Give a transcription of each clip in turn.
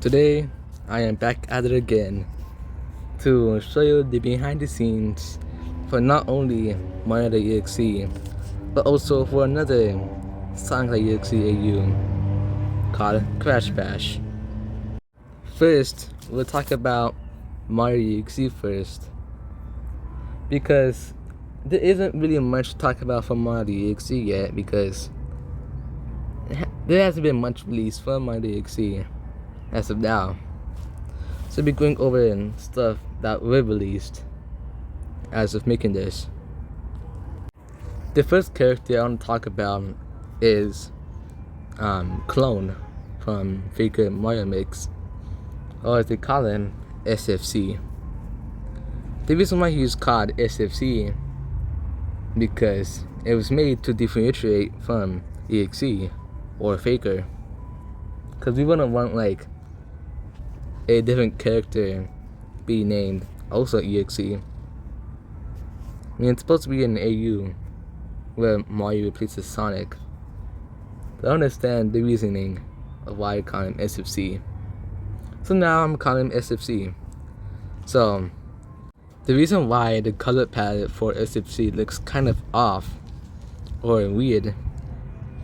Today, I am back at it again to show you the behind the scenes for not only Mario.EXE, but also for another Sonic.EXE AU called Crash Bash. First, we'll talk about Mario.EXE first, because there isn't really much to talk about for Mario.EXE yet, because there hasn't been much released for Mario.EXE as of now. So I'll be going over stuff that were released as of making this. The first character I want to talk about is Clone from Faker Mario Mix, or as they call him, SFC. The reason why he's called SFC because it was made to differentiate from EXE or Faker, because we wouldn't want like a different character be named also EXE. I mean, it's supposed to be an AU where Mario replaces Sonic. I understand the reasoning of why I call him SFC. So now I'm calling him SFC. So the reason why the color palette for SFC looks kind of off or weird,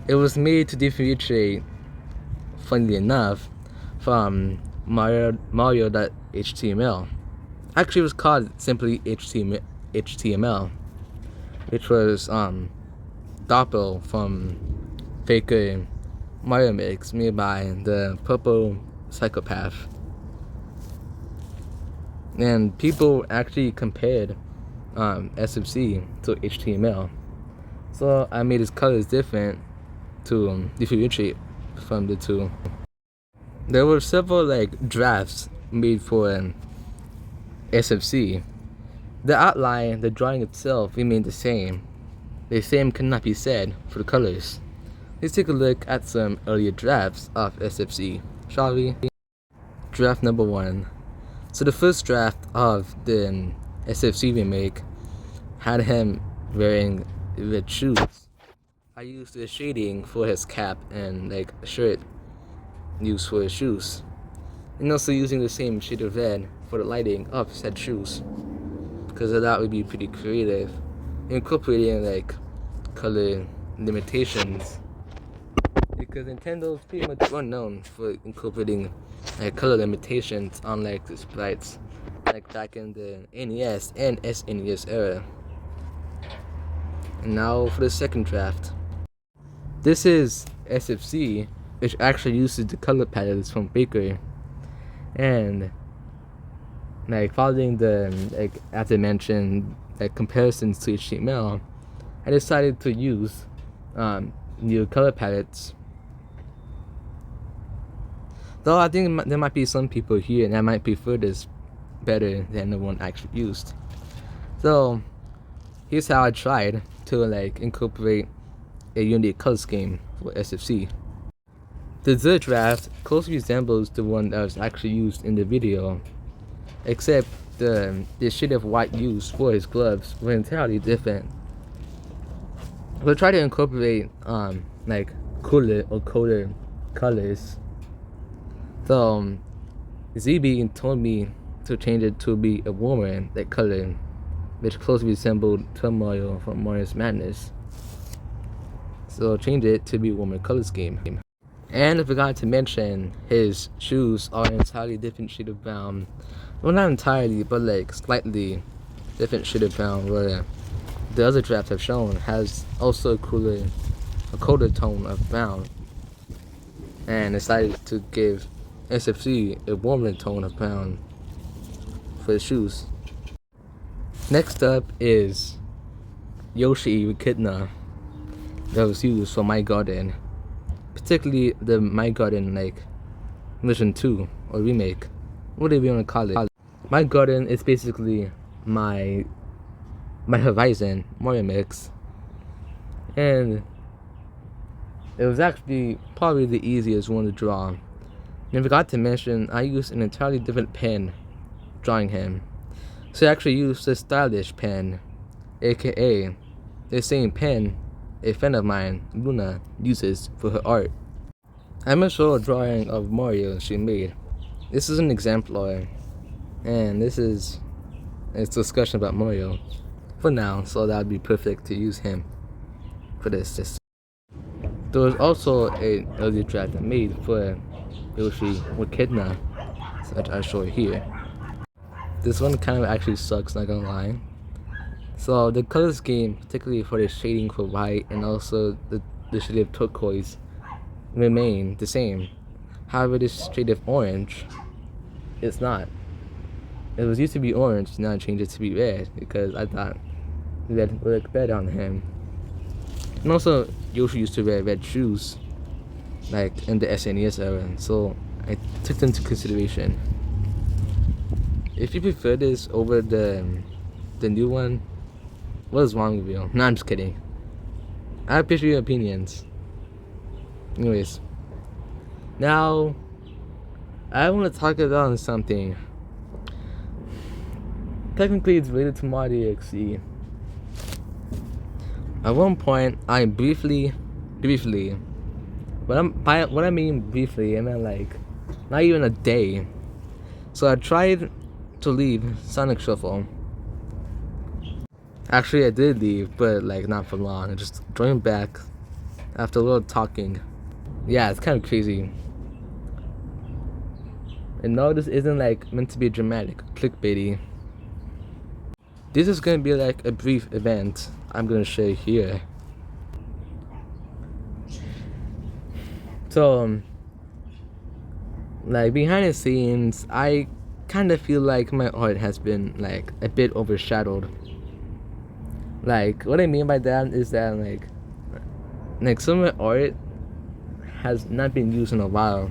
it was made to differentiate, funnily enough, from Mario.HTML. Actually, it was called simply HTML, which was doppel from Faker Mario Mix, made by the purple psychopath. And people actually compared SFC to HTML, so I made his colors different to differentiate from the two. There were several drafts made for SFC. The outline, the drawing itself remained the same. The same cannot be said for the colors. Let's take a look at some earlier drafts of SFC, shall we? Draft number 1. So the first draft of the SFC remake had him wearing red shoes. I used the shading for his cap and a shirt used for his shoes, and also using the same shade of red for the lighting of said shoes, because that would be pretty creative, incorporating color limitations, because Nintendo is pretty much well known for incorporating color limitations on the sprites, back in the NES and SNES era. And now for the second draft. This is SFC, which actually uses the color palettes from Faker, and following the as I mentioned comparisons to HTML, I decided to use new color palettes. Though I think there might be some people here that might prefer this better than the one I actually used. So here's how I tried to incorporate a unique color scheme for SFC. The third draft closely resembles the one that was actually used in the video, except the shade of white used for his gloves were entirely different. We'll try to incorporate cooler or colder colors. So ZB told me to change it to be a warmer color, which closely resembled Turmoil from Mario's Madness. So change it to be a warmer color scheme. And I forgot to mention his shoes are an entirely different shade of brown. Well, not entirely, but slightly different shade of brown, where the other drafts have shown has also a colder tone of brown, and decided to give SFC a warmer tone of brown for the shoes. Next up is Yoshi Echidna that was used for My Garden, particularly the My Garden version 2 or remake, whatever you want to call it. My Garden is basically my Horizon Mario Mix, and it was actually probably the easiest one to draw. And I forgot to mention, I used an entirely different pen drawing him. So I actually used a stylish pen, aka the same pen a friend of mine, Luna, uses for her art. I'm gonna show a drawing of Mario she made. this is an exemplar, and this is it's discussion about Mario for now, so that would be perfect to use him for this. There was also a early draft I made for Yoshi with Kidna, which I show here. This one kind of actually sucks, not gonna lie. So the color scheme, particularly for the shading for white and also the shade of turquoise, remain the same. However, this shade of orange, it's not. It was used to be orange, now I changed it to be red because I thought red would look better on him. And also, Yoshi used to wear red shoes, like in the SNES era, so I took them into consideration. If you prefer this over the new one, what is wrong with you? No, I'm just kidding. I appreciate your opinions. Anyways, now I want to talk about something. Technically, it's related to Mario.EXE. At one point, I briefly, by what I mean briefly, I mean like not even a day. So I tried to leave Sonic Shuffle. Actually, I did leave, but like not for long. I just joined back after a little talking. Yeah, it's kind of crazy. And no, this isn't like meant to be dramatic, clickbaity. This is gonna be like a brief event I'm gonna share here. So, like behind the scenes, I kind of feel like my art has been like a bit overshadowed. Like what I mean by that is that like some of my art has not been used in a while.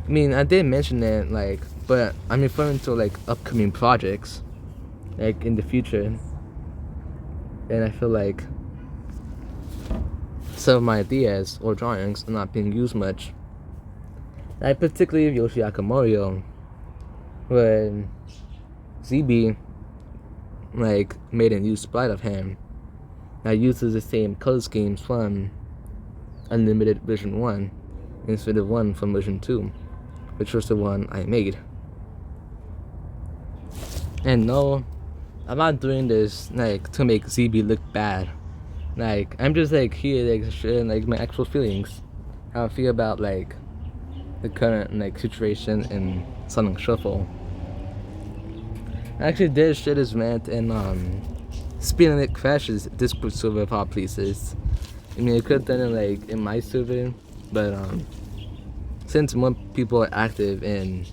I mean, I did mention it, like, but I'm referring to like upcoming projects, like in the future. And I feel like some of my ideas or drawings are not being used much. Like particularly Yoshi Mario, when ZB like made a new sprite of him that uses the same color schemes from Unlimited version 1 instead of one from version 2, which was the one I made. And no, I'm not doing this like to make ZB look bad. Like I'm just like here like sharing like my actual feelings, how I feel about like the current like situation in Sonic Shuffle. I actually did share this rant in Speeding It Crash's Discord server of all places. I mean, I could have done it like in my server, but since more people are active in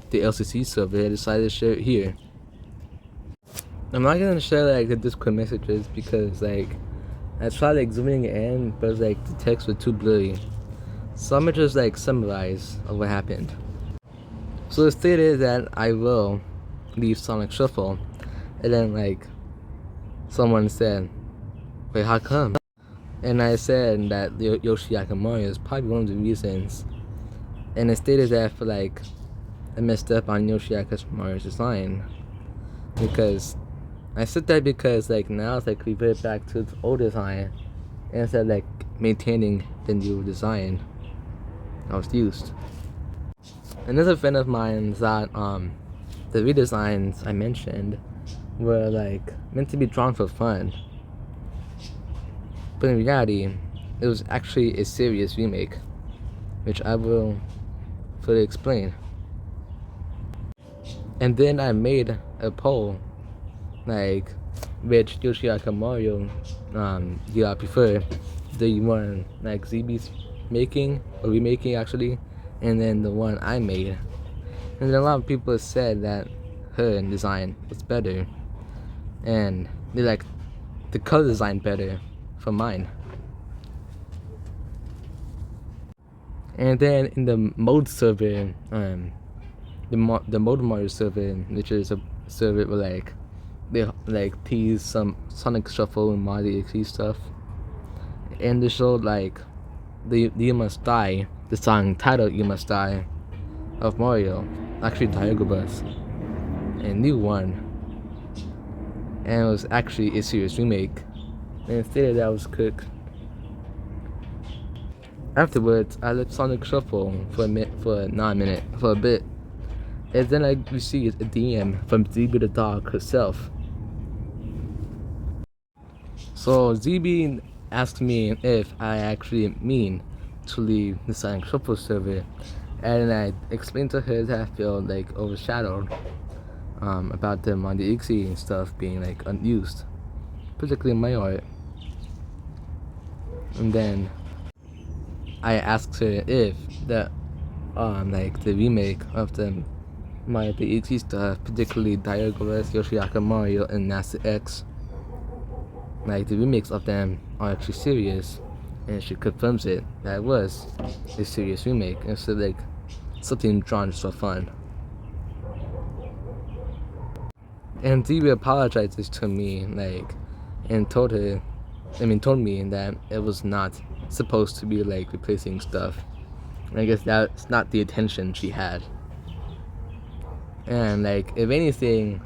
the LCC server, I decided to share it here. I'm not gonna share like the Discord messages because like I tried like zooming it in, but like the text was too blurry. So I'm gonna just like summarize of what happened. So the state is that I will leave Sonic Shuffle, and then like someone said, "Wait, how come?" And I said that Yoshi Mario is probably one of the reasons. And it stated that I feel like I messed up on Yoshi Mario's design, because I said that because like now it's like revert back to its old design instead of like maintaining the new design that was used. Another friend of mine thought the redesigns I mentioned were like meant to be drawn for fun, but in reality it was actually a serious remake, which I will fully explain. And then I made a poll like which Yoshi Mario do I prefer, the one like ZB's making or remaking actually, and then the one I made. And then a lot of people said that her design was better, and they like the color design better from mine. And then in the mode server, the mode Mario server, which is a server where like they like tease some Sonic Shuffle and Mario.EXE stuff, and they showed like the You Must Die, the song titled You Must Die of Mario, actually Tiger Bus, a new one, and it was actually a serious remake, and it stated that I was cooked. Afterwards, I left Sonic Shuffle for a bit, And then I received a DM from ZB the dog herself. So ZB asked me if I actually mean to leave the Sonic Shuffle server, and I explained to her that I feel like overshadowed about the Mario.EXE and stuff being like unused, particularly my art. And then I asked her if the like the remake of the Mario.EXE stuff, particularly Diagonalist, Yoshi Mario, and Master.EXE, like the remakes of them are actually serious, and she confirms it that it was a serious remake instead of like something drawn just for fun. And Zebra apologizes to me, like, and told me that it was not supposed to be like replacing stuff. And I guess that's not the intention she had. And like, if anything,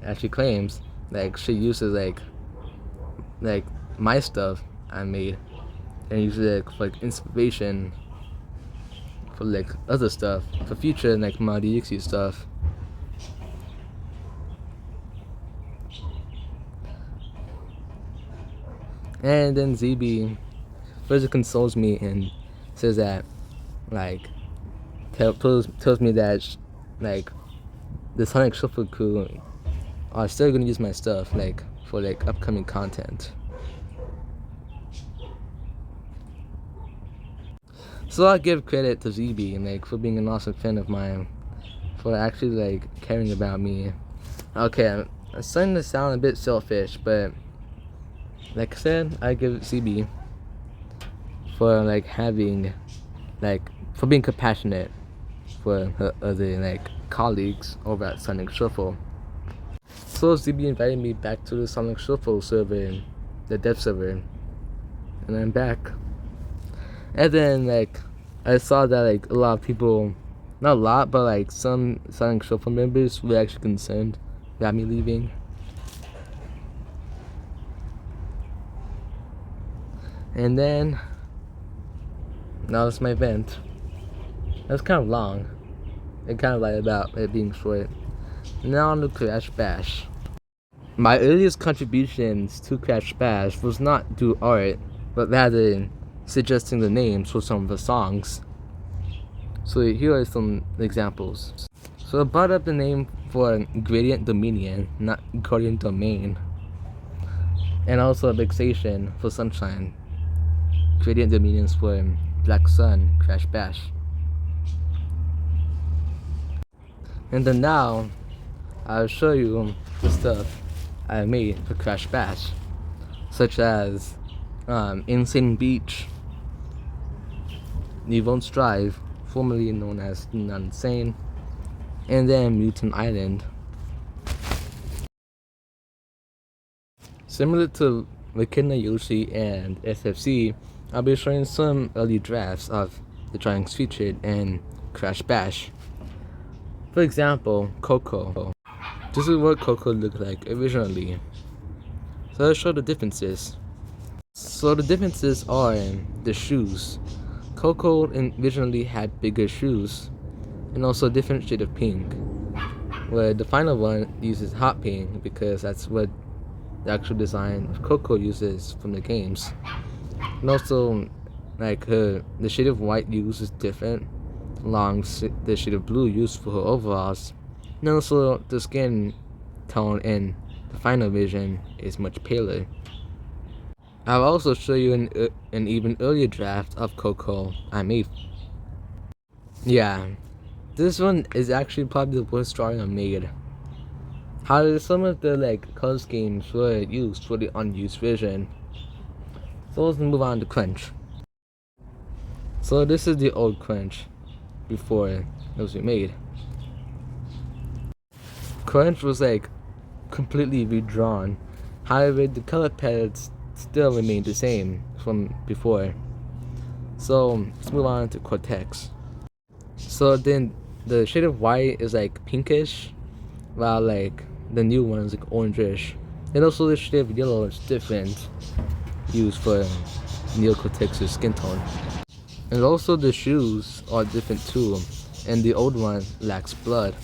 as she claims, like she uses like my stuff I made and uses it for like inspiration for like other stuff for future like Mario.EXE stuff. And then ZB further consoles me and says that like tells me that like the Sonic Shuffle crew are still gonna use my stuff like for like upcoming content. So I give credit to ZB like for being an awesome fan of mine, for actually like caring about me. Okay, I'm starting to sound a bit selfish, but like I said, I give CB for like having like for being compassionate for her other like colleagues over at Sonic Shuffle. So CB invited me back to the Sonic Shuffle server, the dev server, and I'm back. And then like I saw that like a lot of people, not a lot, but like some Sonic Shuffle members were actually concerned about me leaving. And then now it's my vent. That's kind of long. It kind of lied about it being short. Now on to Crash Bash. My earliest contributions to Crash Bash was not through art, but rather suggesting the names for some of the songs. So here are some examples. So I brought up the name for Gradient Dominion, not Guardian Domain. And also a fixation for Sunshine. Gradient Dominions for Black Sun, Crash Bash. And then now, I'll show you the stuff I made for Crash Bash, such as Insane Beach, Nivon's Drive, formerly known as Insane, and then Mutant Island. Similar to Echidna Yoshi and SFC, I'll be showing some early drafts of the drawings featured in Crash Bash. For example, Coco. This is what Coco looked like originally. So let's show the differences. So the differences are the shoes. Coco originally had bigger shoes and also a different shade of pink, where the final one uses hot pink because that's what the actual design of Coco uses from the games. And also, like the shade of white used is different, along the shade of blue used for her overalls. And also, the skin tone in the final version is much paler. I'll also show you an even earlier draft of Coco I made. Yeah, this one is actually probably the worst drawing I made. However, some of the like color schemes were used for the unused version. So let's move on to Crunch. So this is the old Crunch before it was remade. Crunch was like completely redrawn. However, the color palettes still remained the same from before. So let's move on to Cortex. So then the shade of white is like pinkish, while like the new one is like orangish. And also the shade of yellow is different, used for Neo Cortex's skin tone. And also the shoes are different too, and the old one lacks blood.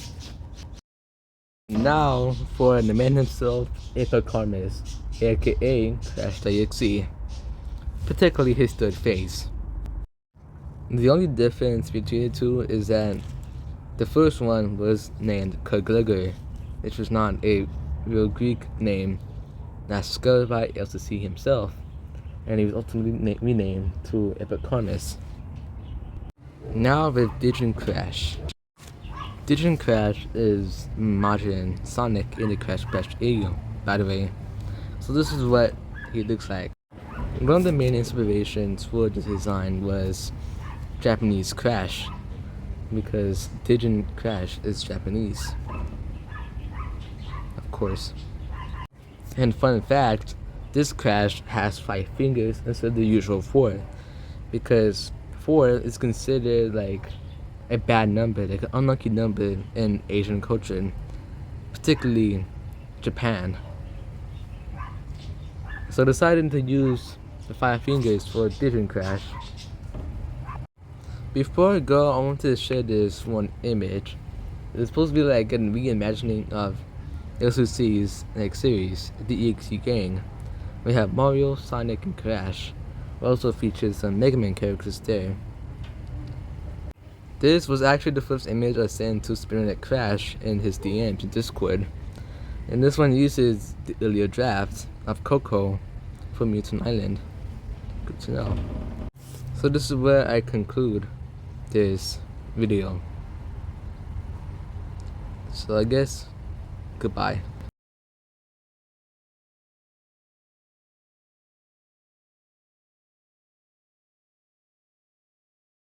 Now for the man himself, Apex, aka Crash.EXE, particularly his third phase. The only difference between the two is that the first one was named squeakquel, which was not a real Greek name that's discovered by LCC himself, and he was ultimately renamed to Epicornus. Now with Digin Crash. Digin Crash is modern Sonic in the Crash.EXE, by the way. So this is what he looks like. One of the main inspirations for the design was Japanese Crash, because Digin Crash is Japanese, of course. And fun fact, this Crash has 5 fingers instead of the usual 4, because 4 is considered like a bad number, like an unlucky number in Asian culture, particularly Japan. So deciding to use the 5 fingers for Digin Crash. Before I go, I want to share this one image. It's supposed to be like a reimagining of LCC's like series, the EXE gang. We have Mario, Sonic, and Crash. It also features some Mega Man characters there. This was actually the first image I sent to Spirit Crash in his DMs in Discord. And this one uses the earlier draft of Coco from Mutant Island. Good to know. So this is where I conclude this video. So I guess goodbye.